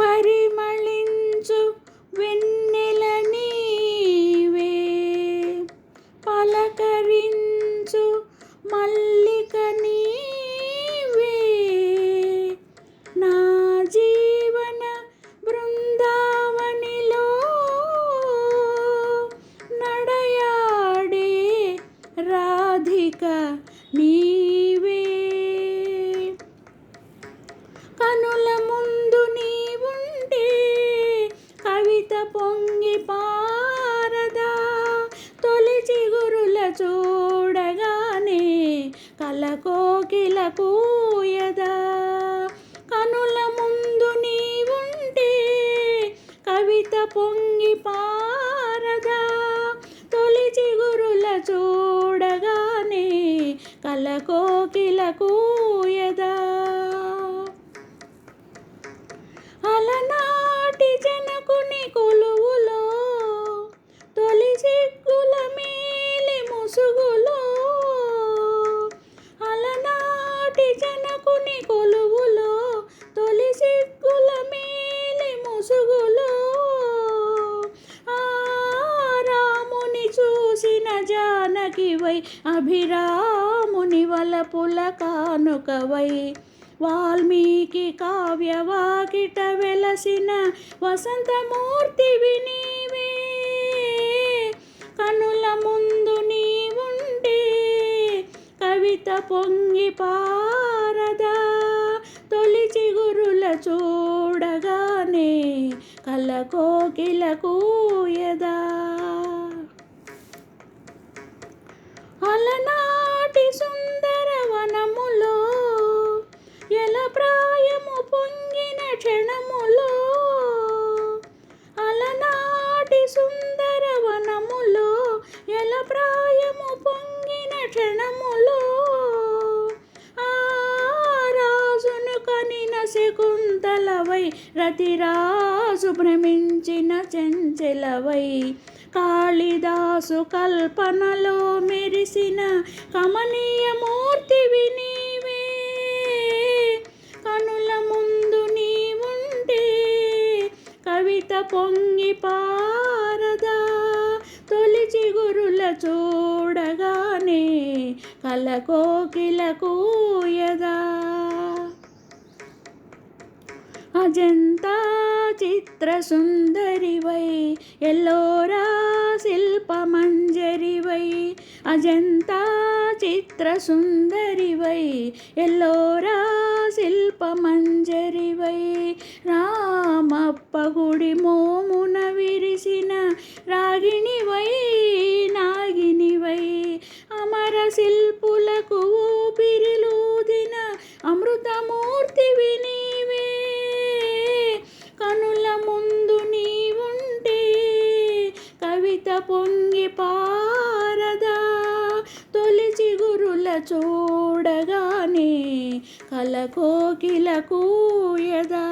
పరిమళించు వెన్నెల నీవే, పలకరించు మల్లిక నీవే, నా జీవన బృందావనిలో నడయాడే రాధిక నీవే. కనుల ముందు నీవుంటే కవిత పొంగి పారదా, తొలి చిగురుల చూడగానే కలకోకిల కూయదా. కనుల ముందు నీవుంటే కవిత పొంగి పారదా, తొలి చిగురుల చూడగానే కలకోకిల కూయదా. అలనాటి జనకుని కొలువులో తొలి సిగ్గుల మేలి ముసుగులో, అలనాటి జనకుని కొలువులో తొలి సిగ్గుల మేలి ముసుగులో, ఆ రాముని చూసిన జానకివై, అభిరాముని వలపుల కానుకవై, వాల్మీకి కావ్యవాకిట వెలసిన వసంతమూర్తివి నీవే. కనుల ముందు నీవుంటే కవిత పొంగి పారదా, తొలి చిగురుల చూడగానే కలకోకిల కూయదా. అలనాటి సుందర వనములో ఎల ప్రాయము పొంగిన క్షణములో, అలనాటి సుందర వనములో ఎల ప్రాయము పొంగిన క్షణములో, ఆ రాజును కనిన శకుంతలవై, రతిరాజు భ్రమించిన చెంచెలవై, కాళిదాసు కల్పనలో మెరిసిన కమనీయ మూర్తివి నీవే. కనుల ముందు నీవుంటే కవిత పొంగి పారదా, తొలి చిగురుల చూడగానే కలకోకిల కూయదా. అజంతా చిత్ర సుందరివై, ఎల్లోరా శిల్పమంజరివై, అజంతా చిత్ర సుందరివై, ఎల్లోరా శిల్పమంజరివై, రామప్ప గుడి మోమున విరిసిన రాగిణివై, నాగినివై, అమర శిల్పులకు ఊపిరిలూదిన అమృతమూర్తివి నీవే. కనుల ముందు నీవుంటే కవిత పొంగి పారదా, తొలి చిగురుల చూడగానే కలకోకిల కూయదా.